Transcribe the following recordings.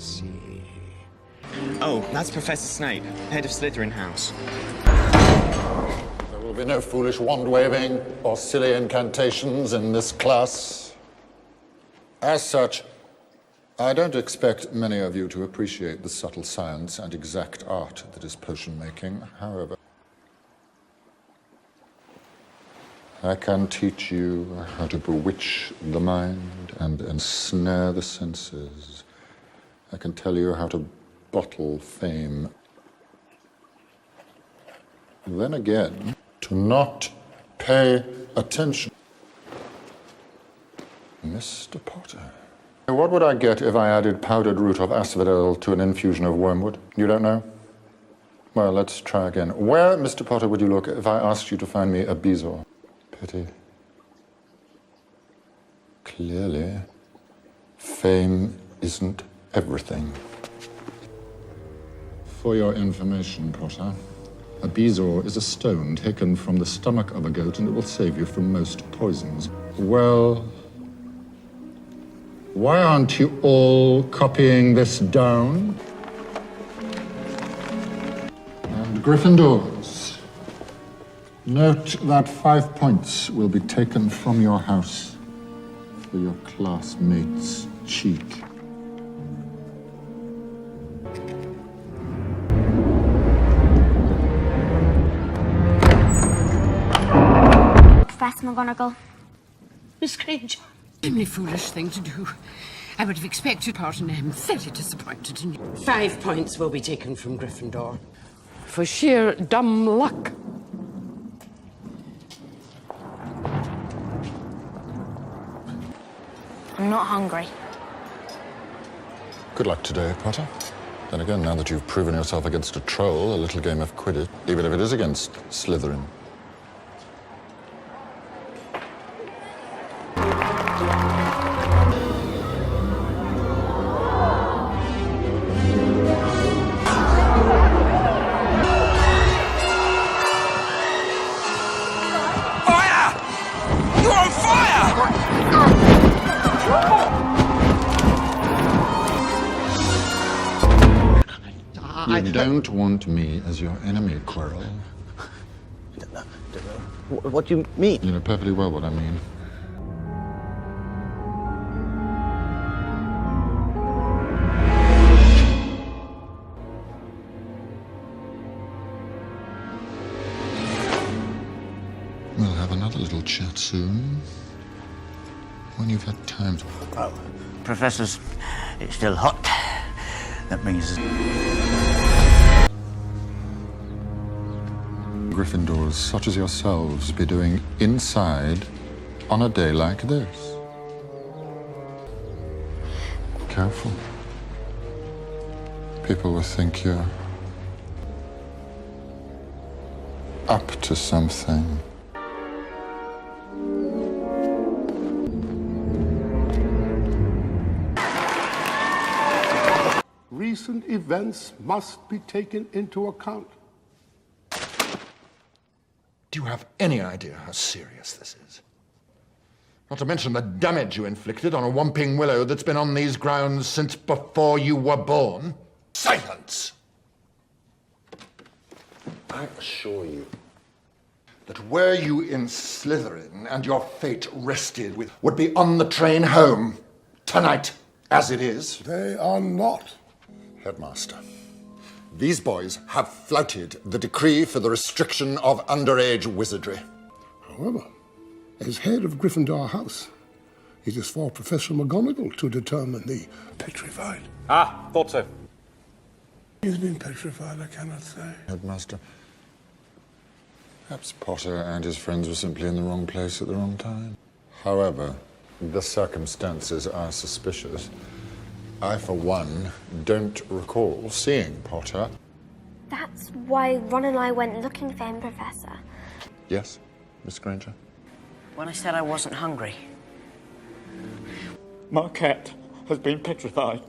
see. Oh, that's Professor Snape, head of Slytherin House. There will be no foolish wand-waving or silly incantations in this class. As such, I don't expect many of you to appreciate the subtle science and exact art that is potion-making. However, I can teach you how to bewitch the mind and ensnare the senses. I can tell you how to bottle fame. Then again, to not pay attention. Mr. Potter. What would I get if I added powdered root of asphodel to an infusion of wormwood? You don't know? Well, let's try again. Where, Mr. Potter, would you look if I asked you to find me a bezoar? Pity. Clearly, fame isn't everything. For your information, Potter, a bezoar is a stone taken from the stomach of a goat, and it will save you from most poisons. Well, why aren't you all copying this down? And Gryffindors, note that 5 points will be taken from your house for your classmates' cheek. Professor McGonagall. Miss Granger. Extremely foolish thing to do. I would have expected part, and I'm very disappointed in you. 5 points will be taken from Gryffindor. For sheer dumb luck. I'm not hungry. Good luck today, Potter. Then again, now that you've proven yourself against a troll, a little game of Quidditch, even if it is against Slytherin. You don't want me as your enemy, Quirrell. What do you mean? You know perfectly well what I mean. We'll have another little chat soon. When you've had time to... Oh, Professors, it's still hot. That means... Gryffindors such as yourselves be doing inside on a day like this? Careful. People will think you're up to something. Recent events must be taken into account. Do you have any idea how serious this is? Not to mention the damage you inflicted on a Whomping Willow that's been on these grounds since before you were born. Silence! I assure you that were you in Slytherin and your fate rested with would be on the train home tonight, as it is. They are not. Headmaster, these boys have flouted the decree for the restriction of underage wizardry. However, as head of Gryffindor House, it is for Professor McGonagall to determine the petrified. Ah, thought so. He's been petrified, I cannot say. Headmaster, perhaps Potter and his friends were simply in the wrong place at the wrong time. However, the circumstances are suspicious. I, for one, don't recall seeing Potter. That's why Ron and I went looking for him, Professor. Yes, Miss Granger? When I said I wasn't hungry. My cat has been petrified.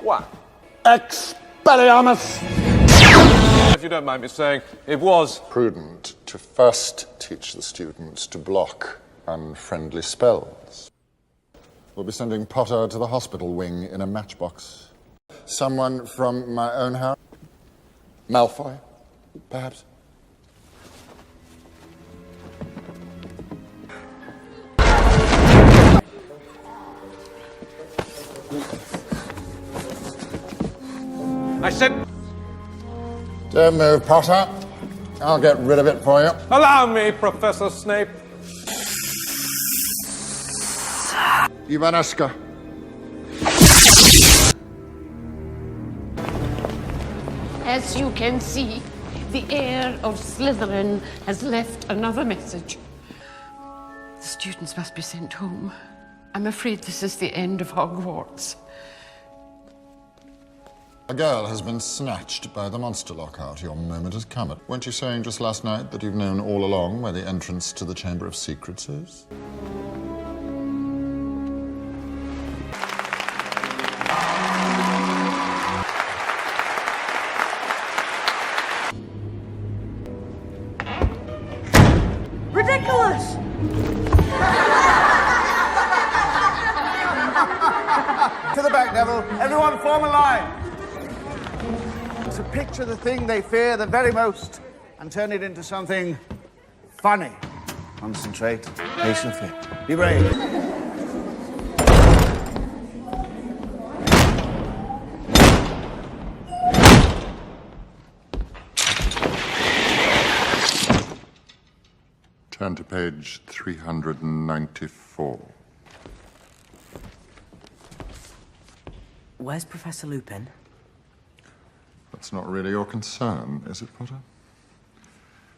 What? Expelliarmus! If you don't mind me saying, it was Prudent to first teach the students to block unfriendly spells. We'll be sending Potter to the hospital wing in a matchbox. Someone from my own house? Malfoy, perhaps? I said, Don't move, Potter. I'll get rid of it for you. allow me, Professor Snape. Ivaneska. As you can see, the heir of Slytherin has left another message. The students must be sent home. I'm afraid this is the end of Hogwarts. A girl has been snatched by the monster lockout. Your moment has come. Weren't you saying just last night that you've known all along where the entrance to the Chamber of Secrets is? Ridiculous! To the back, Neville. Everyone form a line. To picture the thing they fear the very most and turn it into something funny. Concentrate patiently. Be brave. Turn to page 394. Where's Professor Lupin? That's not really your concern, is it, Potter?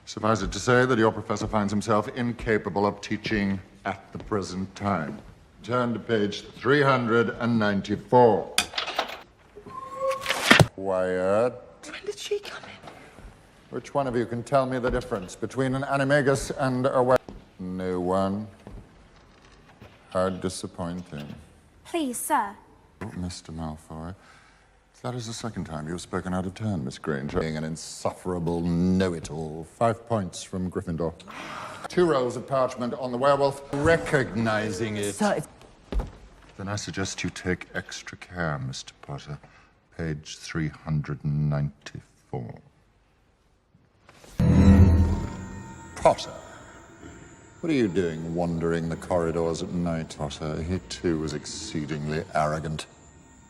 Suffice it to say that your professor finds himself incapable of teaching at the present time. Turn to page 394. Quiet. When did she come in? Which one of you can tell me the difference between an animagus and a No one. How disappointing. Please, sir. Mr. Malfoy, that is the second time you've spoken out of turn, Miss Granger. Being an insufferable know-it-all. 5 points from Gryffindor. 2 rolls of parchment on the werewolf, recognizing it. Sir, Then I suggest you take extra care, Mr. Potter. Page 394. Potter, what are you doing wandering the corridors at night, Potter? He too was exceedingly arrogant,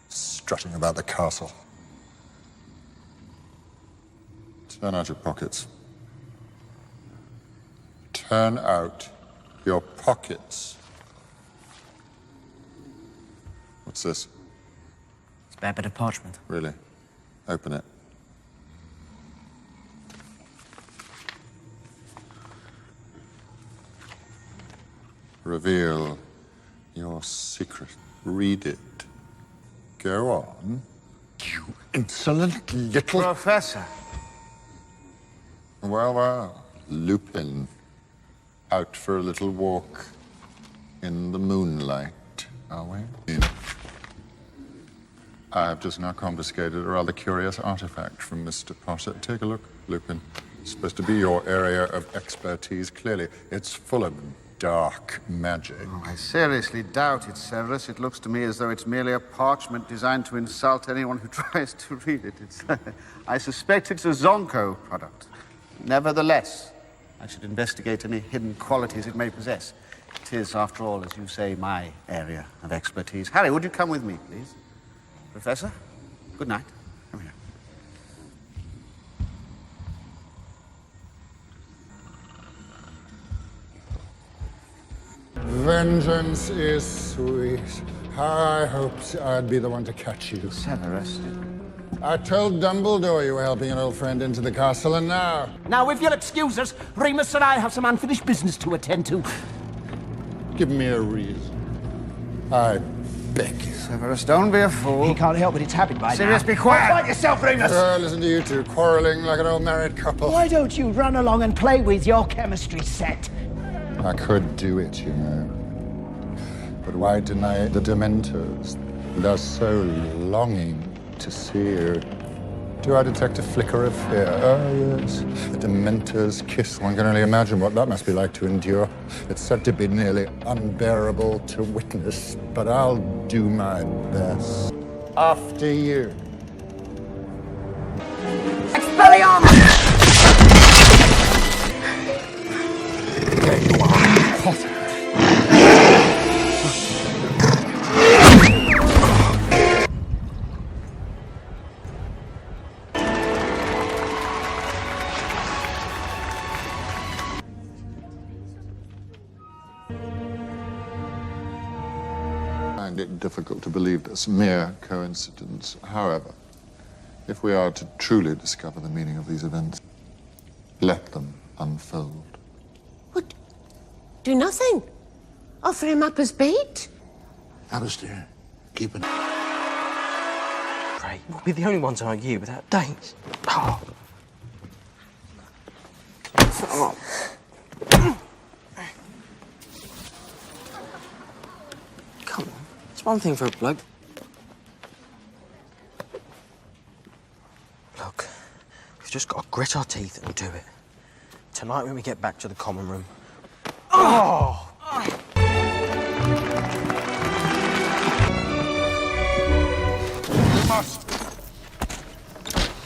strutting about the castle. Turn out your pockets. Turn out your pockets. What's this? it's a bad bit of parchment. Really? Open it. Reveal your secret. Read it. Go on. You insolent little... Professor. Well, well. Lupin. Out for a little walk in the moonlight, are we? I have just now confiscated a rather curious artifact from Mr. Potter. Take a look, Lupin. It's supposed to be your area of expertise. Clearly, it's full of dark magic. Oh, I seriously doubt it, Severus. It looks to me as though it's merely a parchment designed to insult anyone who tries to read it. I suspect it's a Zonko product. Nevertheless, I should investigate any hidden qualities it may possess. It is, after all, as you say, my area of expertise. Harry, would you come with me, please? Professor, good night. Come here. Vengeance is sweet. I hoped I'd be the one to catch you. Severus. I told Dumbledore you were helping an old friend into the castle, and now... Now, if you'll excuse us, Remus and I have some unfinished business to attend to. Give me a reason. I beg you. Severus, don't be a fool. He can't help it, it's habit by Sirius, now. be quiet! Quiet yourself, Remus! Listen to you two, quarreling like an old married couple. Why don't you run along and play with your chemistry set? I could do it, you know. But why deny the Dementors? They're so longing to see you. Do I detect a flicker of fear? Oh, yes. A Dementor's kiss. One can only imagine what that must be like to endure. It's said to be nearly unbearable to witness, but I'll do my best. After you. Expelliarmus! There you are, Potter. I find it difficult to believe this mere coincidence. However, if we are to truly discover the meaning of these events, let them unfold. What? Do nothing? Offer him up as bait? Alistair, keep an Great. We'll be the only ones like you without dates. Oh. Oh. Come on. It's one thing for a bloke. Look, we've just got to grit our teeth and do it. Tonight when we get back to the common room. Oh!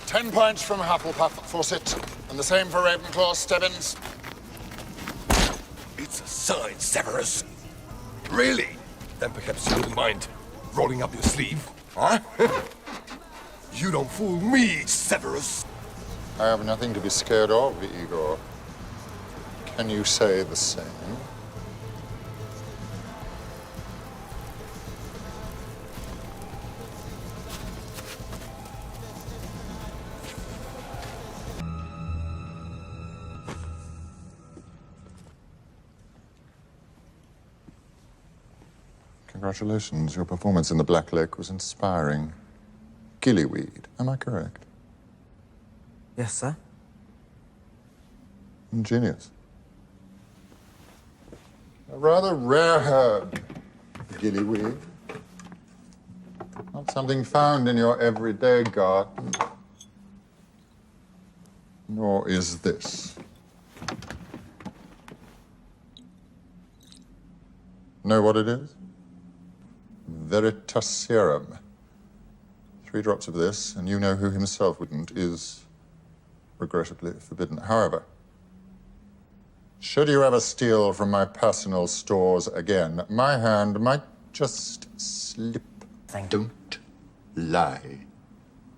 10 points from Hufflepuff, Fawcett, and the same for Ravenclaw, Stebbins. It's a sign, Severus. Really? Then perhaps you wouldn't mind rolling up your sleeve, huh? You don't fool me, Severus. I have nothing to be scared of, Igor. Can you say the same? Congratulations. Your performance in the Black Lake was inspiring. Gillyweed, am I correct? Yes, sir. Ingenious. A rather rare herb, gillyweed. Not something found in your everyday garden. Nor is this. Know what it is? Veritaserum. 3 drops of this, and you know who himself wouldn't, is regrettably forbidden. However, should you ever steal from my personal stores again, my hand might just slip. Don't lie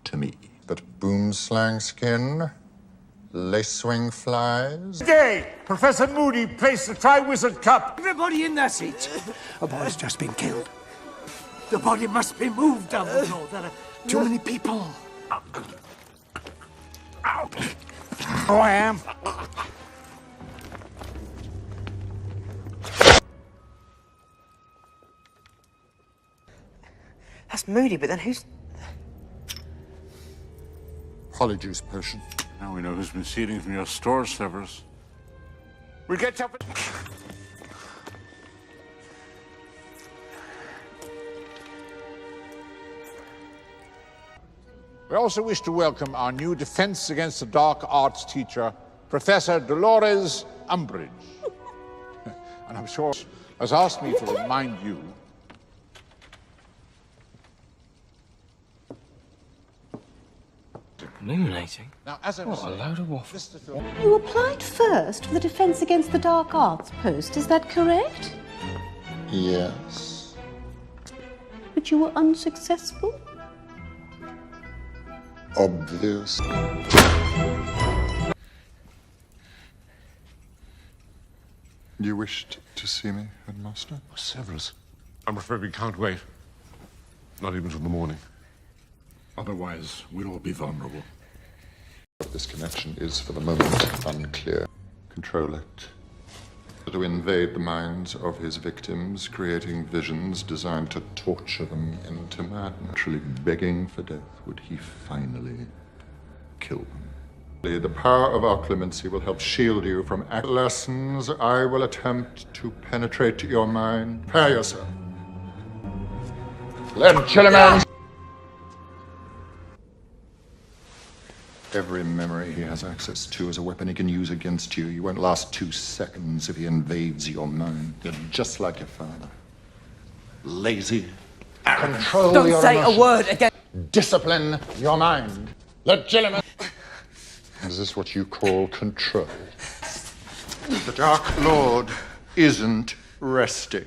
to me. But boomslang skin, lacewing flies. Today, Professor Moody placed the Triwizard Cup. Everybody in their seats. A boy's just been killed. The body must be moved, Dumbledore. There are too many people. Oh, I am. That's Moody, but then who's... Polyjuice potion. Now we know who's been stealing from your stores, Severus. We get up. We also wish to welcome our new Defense Against the Dark Arts teacher, Professor Dolores Umbridge. And I'm sure has asked me to remind you Illuminating? now, as I was What a saying, load of waffle. You applied first for the Defense Against the Dark Arts post, is that correct? Yes. But you were unsuccessful? Obvious. You wished to see me, Headmaster? Severus, I'm afraid we can't wait. Not even till the morning. Otherwise, we'll all be vulnerable. This connection is, for the moment, unclear. Control it. To invade the minds of his victims, creating visions designed to torture them into madness. Literally begging for death, would he finally kill them? The power of our clemency will help shield you from lessons. I will attempt to penetrate your mind. Prepare yourself. Legilimens! Every memory he has access to is a weapon he can use against you. You won't last 2 seconds if he invades your mind. You're just like your father. Lazy. Control Don't your say emotions. a word again. Discipline your mind. Legilimens! Is this what you call control? The Dark Lord isn't resting.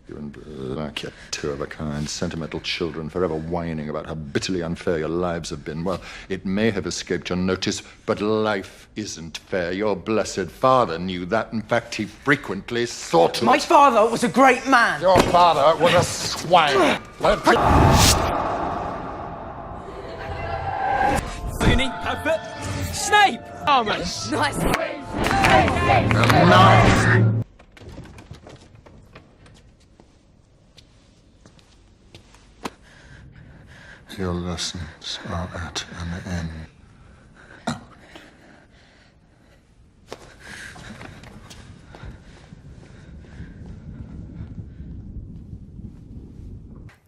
You and Black, you're two of a kind, sentimental children, forever whining about how bitterly unfair your lives have been. Well, it may have escaped your notice, but life isn't fair. Your blessed father knew that. In fact, he frequently saw to it. My father was a great man. Your father was a swine. Looney, Padfoot, Snape! Albus! Nice. Your lessons are at an end.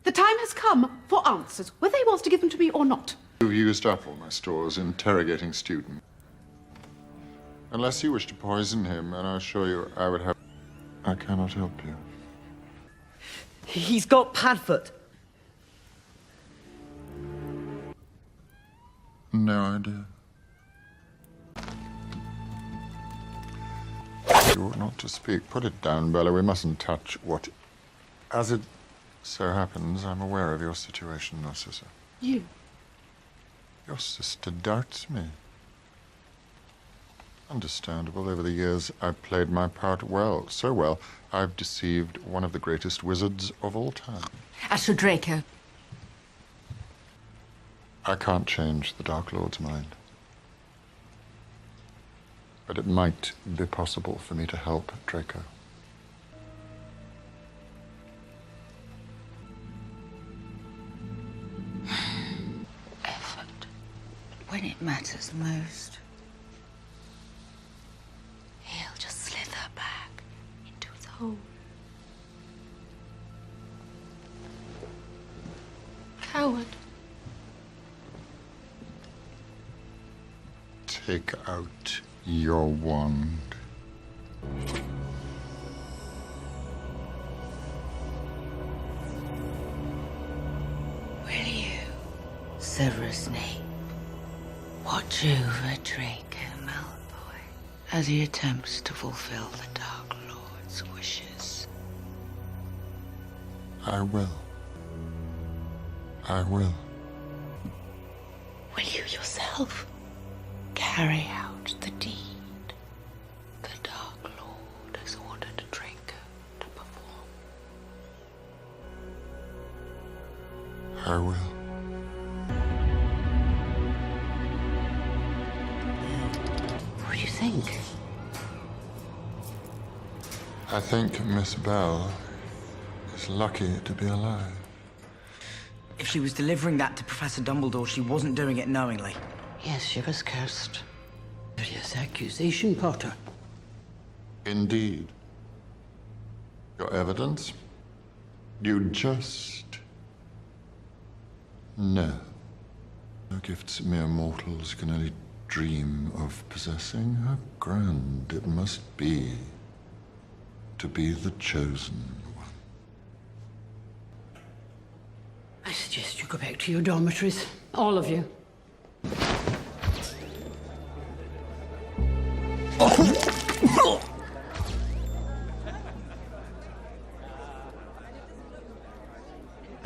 The time has come for answers, whether he wants to give them to me or not. You've used up all my stores interrogating students. Unless you wish to poison him, and I assure you I would have... I cannot help you. He's got Padfoot. No idea. You ought not to speak. Put it down, Bella. We mustn't touch what... As it so happens, I'm aware of your situation, Narcissa. You? Your sister doubts me. Understandable. Over the years, I've played my part well. So well, I've deceived one of the greatest wizards of all time. As for Draco. I can't change the Dark Lord's mind. But it might be possible for me to help Draco. Effort. But when it matters most, he'll just slither back into his hole. Coward. Take out your wand. Will you, Severus Snape, watch over Draco Malfoy as he attempts to fulfill the Dark Lord's wishes? I will. I will. Will you yourself carry out the deed the Dark Lord has ordered Draco to perform? I will. What do you think? I think Miss Bell is lucky to be alive. If she was delivering that to Professor Dumbledore, she wasn't doing it knowingly. Yes, she was cursed. Serious accusation, Potter. Indeed. Your evidence? You just... No. No gifts mere mortals can only dream of possessing. How grand it must be to be the chosen one. I suggest you go back to your dormitories. All of you.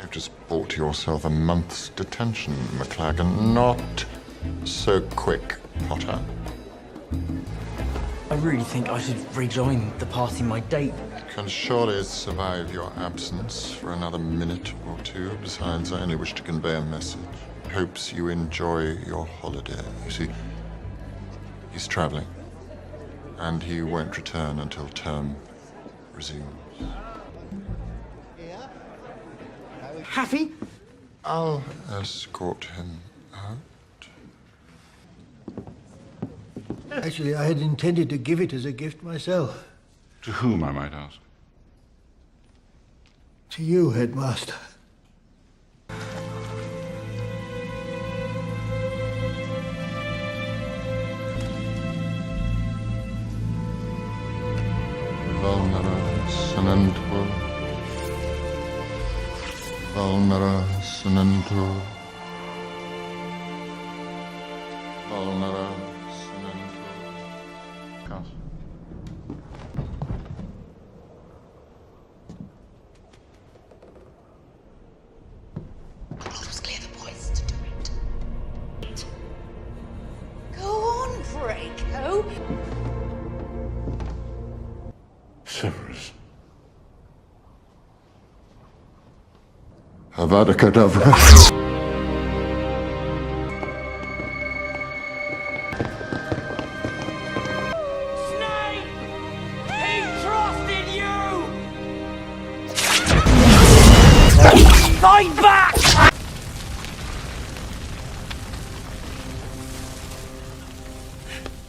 You've just bought yourself a month's detention, McLagan. Not so quick, Potter. I really think I should rejoin the party my date. Can surely survive your absence for another minute or two. Besides, I only wish to convey a message. Hopes you enjoy your holiday. You see, he's traveling, and he won't return until term resumes. Happy? I'll escort him out. Actually, I had intended to give it as a gift myself. To whom, I might ask? To you, Headmaster. Vulnera Senentur. Vulnera Senentur. Vulnera Senentur. Count. It was clear the boys to do it. Go on, Draco. Severus. Avada Kedavra. Snape! He trusted you! Fight back!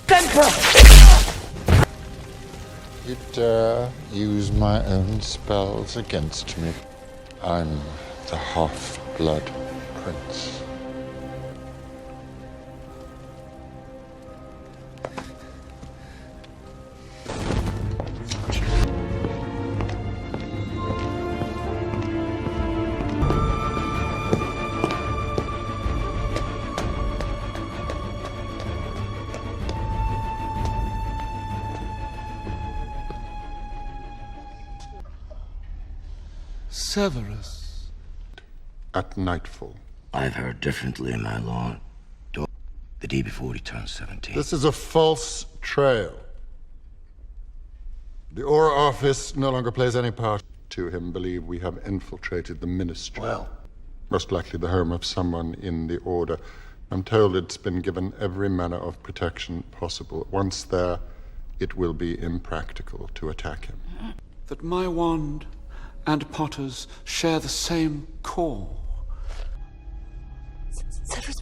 Temper! You dare use my own spells against me. I'm the half-blood prince. Severus. At nightfall. I've heard differently, my lord. The day before he turns 17. This is a false trail. The Aura Office no longer plays any part to him. Believe we have infiltrated the ministry. Well, most likely the home of someone in the Order. I'm told it's been given every manner of protection possible. Once there, it will be impractical to attack him. That my wand and Potter's share the same core. Severus.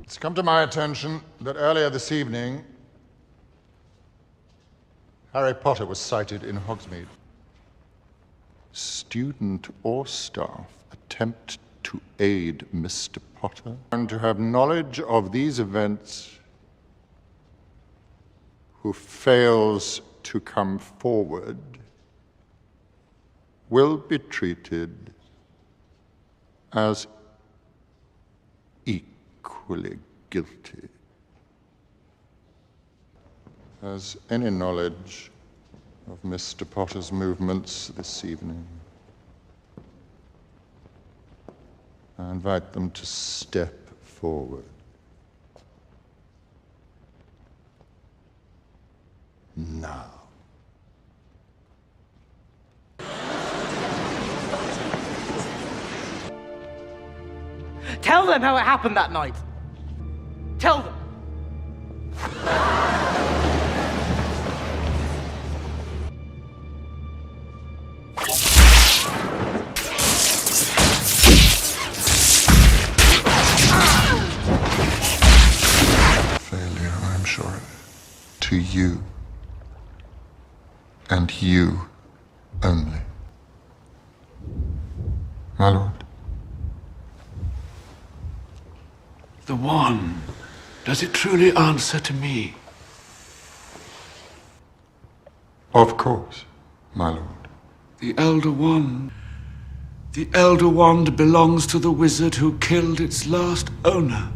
It's come to my attention that earlier this evening, Harry Potter was sighted in Hogsmeade. Student or staff attempt to aid Mr. Potter and to have knowledge of these events who fails to come forward will be treated as equally guilty. Has any knowledge of Mr. Potter's movements this evening? I invite them to step forward. Now. Tell them how it happened that night. Tell them. Failure, I'm sure, to you, and you only. My lord. The wand, does it truly answer to me? Of course, my lord. The Elder Wand. The Elder Wand belongs to the wizard who killed its last owner.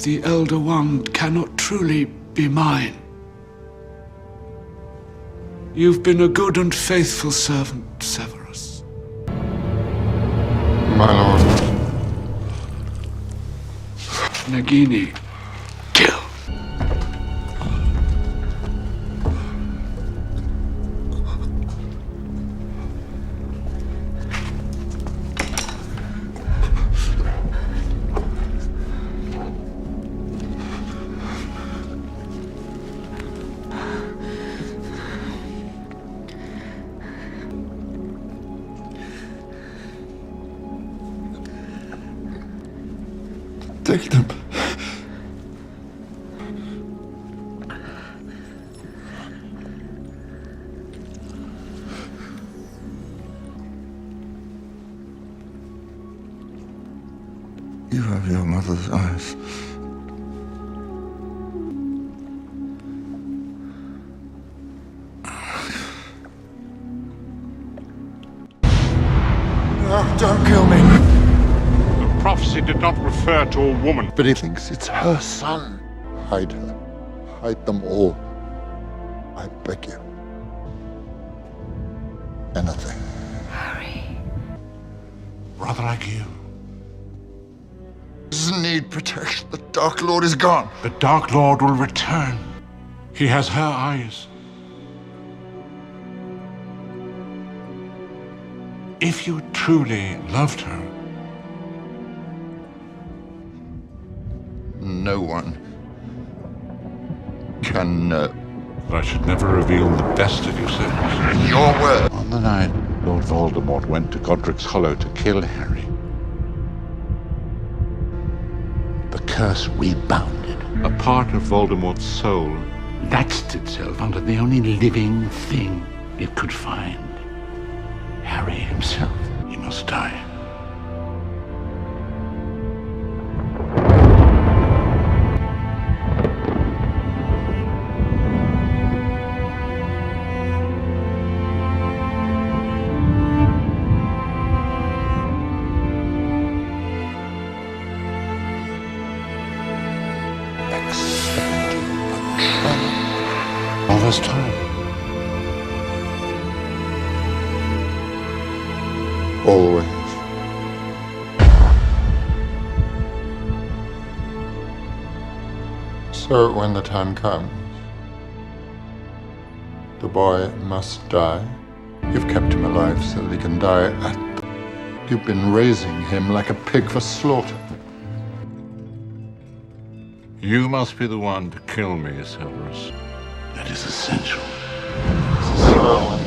The Elder Wand cannot truly be mine. You've been a good and faithful servant, Severus. My lord. Nagini, kill. take them. You have your mother's eyes. No, don't kill me. The prophecy did not refer to a woman. But he thinks it's her son. Hide her. Hide them all. I beg you. Anything. Harry. Rather like you. Doesn't need protection. The Dark Lord is gone. The Dark Lord will return. He has her eyes. If you truly loved her, no one can know. But I should never reveal the best of you, Severus. Your word. On the night Lord Voldemort went to Godric's Hollow to kill Harry, the curse rebounded. A part of Voldemort's soul latched itself onto the only living thing it could find. Harry himself. He must die. All this time. Always. So when the time comes, the boy must die. You've kept him alive so that he can die You've been raising him like a pig for slaughter. You must be the one to kill me, Severus. That is essential. So